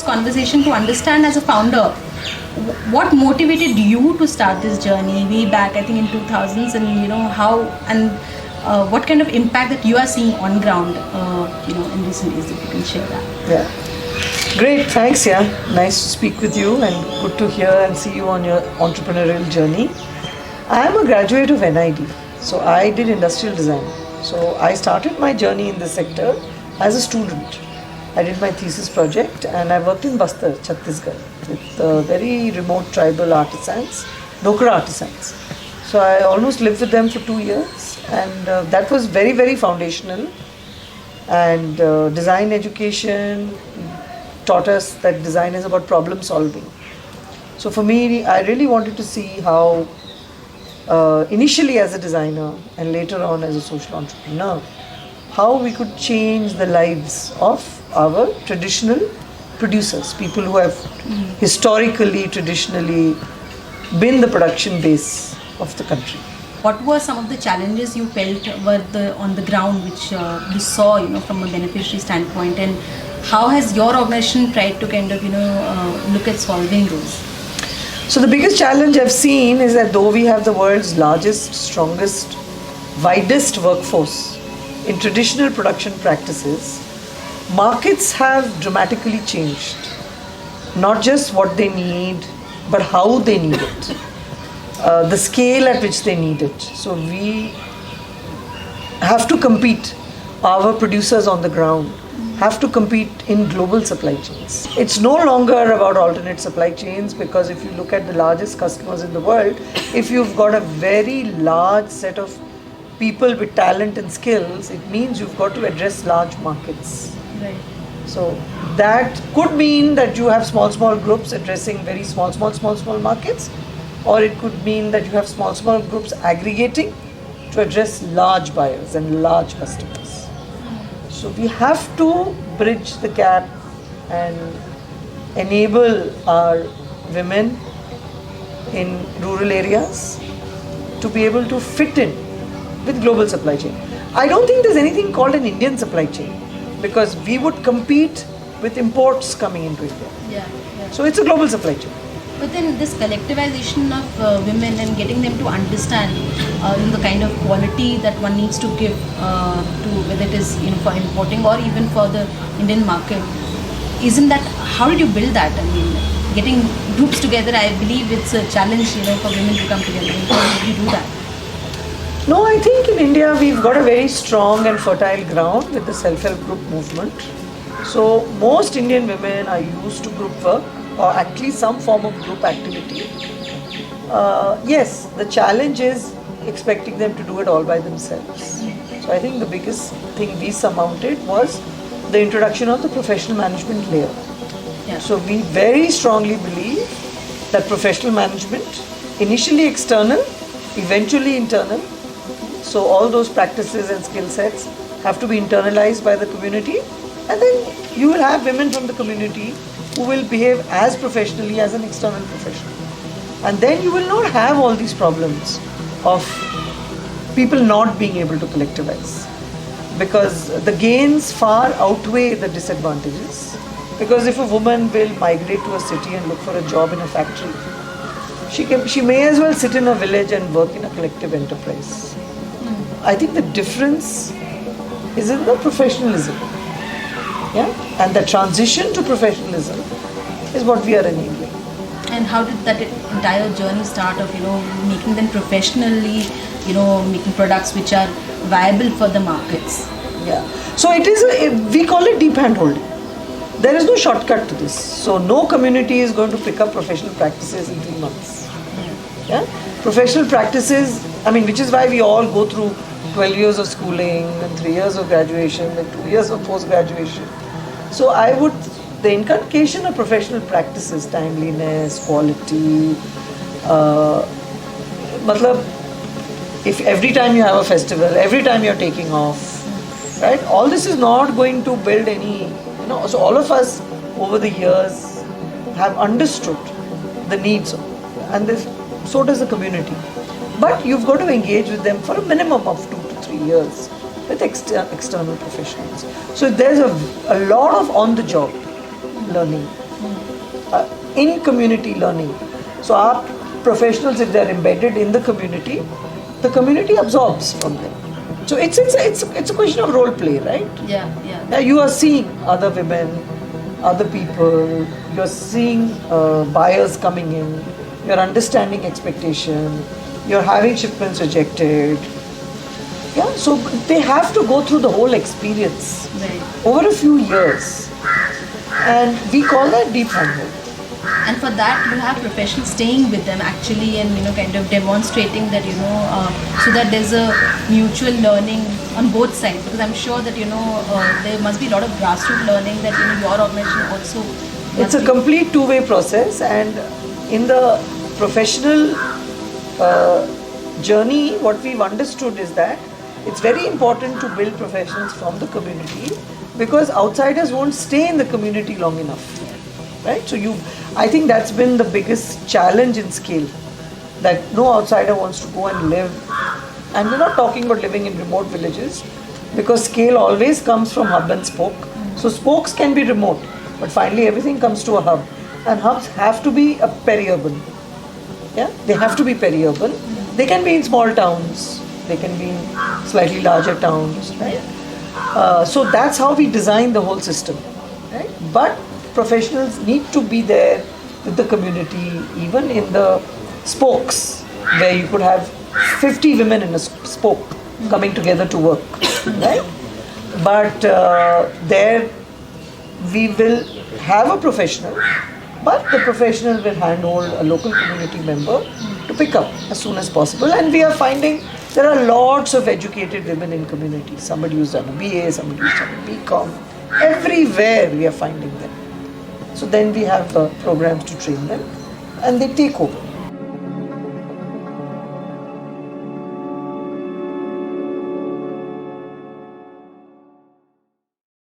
conversation to understand as a founder, what motivated you to start this journey way back, I think in 2000s, and how and what kind of impact that you are seeing on ground, in recent years, if you can share that. Yeah. Great, thanks. Yeah, nice to speak with you and good to hear and see you on your entrepreneurial journey. I am a graduate of NID, so I did industrial design. So I started my journey in this sector as a student. I did my thesis project and I worked in Bastar, Chhattisgarh, with very remote tribal artisans, Dokra artisans. So I almost lived with them for 2 years, and that was very, very foundational. And design education taught us that design is about problem solving. So for me, I really wanted to see how initially as a designer and later on as a social entrepreneur, how we could change the lives of our traditional producers, people who have historically, traditionally been the production base of the country. What were some of the challenges you felt were on the ground, which you saw, from a beneficiary standpoint, and how has your organization tried to kind of, look at solving those? So the biggest challenge I've seen is that though we have the world's largest, strongest, widest workforce in traditional production practices, markets have dramatically changed. Not just what they need, but how they need it. The scale at which they need it. So we have to compete. Our producers on the ground have to compete in global supply chains. It's no longer about alternate supply chains, because if you look at the largest customers in the world, if you've got a very large set of people with talent and skills, it means you've got to address large markets. Right. So that could mean that you have small groups addressing very small markets, or it could mean that you have small groups aggregating to address large buyers and large customers. So we have to bridge the gap and enable our women in rural areas to be able to fit in with global supply chain. I don't think there's anything called an Indian supply chain, because we would compete with imports coming into India. Yeah. So it's a global supply chain. But then this collectivization of women and getting them to understand the kind of quality that one needs to give to, whether it is for importing or even for the Indian market, isn't that, how did you build that? I mean, getting groups together, I believe it's a challenge for women to come together. How did you do that? No, I think in India we've got a very strong and fertile ground with the self-help group movement. So most Indian women are used to group work, or at least some form of group activity. Yes, the challenge is expecting them to do it all by themselves. So I think the biggest thing we surmounted was the introduction of the professional management layer. Yeah. So we very strongly believe that professional management, initially external, eventually internal, so all those practices and skill sets have to be internalized by the community, and then you will have women from the community who will behave as professionally as an external professional. And then you will not have all these problems of people not being able to collectivize, because the gains far outweigh the disadvantages. Because if a woman will migrate to a city and look for a job in a factory, she may as well sit in a village and work in a collective enterprise. I think the difference is in the professionalism. Yeah? And the transition to professionalism is what we are enabling. And how did that entire journey start of, making them professionally, making products which are viable for the markets? Yeah. So it is, we call it deep hand holding. There is no shortcut to this. So no community is going to pick up professional practices in 3 months. Yeah? Professional practices, which is why we all go through 12 years of schooling and 3 years of graduation and 2 years of post-graduation. So the inculcation of professional practices, timeliness, quality, if every time you have a festival, every time you're taking off, right? All this is not going to build any, so all of us over the years have understood the needs and so does the community. But you've got to engage with them for a minimum of 2 to 3 years with external professionals. So there's a lot of on-the-job learning in community learning. So our professionals, if they're embedded in the community absorbs from them. So it's a question of role play, right? Yeah. You are seeing other women, other people, you're seeing buyers coming in, you're understanding expectation, you're having shipments rejected. Yeah, so they have to go through the whole experience over a few years. And we call that deep handhold. And for that, you have professionals staying with them actually and, kind of demonstrating that, so that there's a mutual learning on both sides. Because I'm sure that, there must be a lot of grassroots learning that, your organization also. It's a complete two-way process, and in the professional journey, what we've understood is that it's very important to build professionals from the community, because outsiders won't stay in the community long enough. Right? So I think that's been the biggest challenge in scale, that no outsider wants to go and live. And we're not talking about living in remote villages, because scale always comes from hub and spoke. So spokes can be remote, but finally everything comes to a hub. And hubs have to be a peri-urban. Yeah? They have to be peri-urban. They can be in small towns, they can be in slightly larger towns. Right? So that's how we design the whole system. Right? But professionals need to be there with the community, even in the spokes, where you could have 50 women in a spoke coming together to work, right? But there we will have a professional, but the professional will handhold a local community member to pick up as soon as possible. And we are finding there are lots of educated women in communities. Somebody who's done a BA, somebody who's done a BCom. Everywhere we are finding them. So then we have programs to train them, and they take over.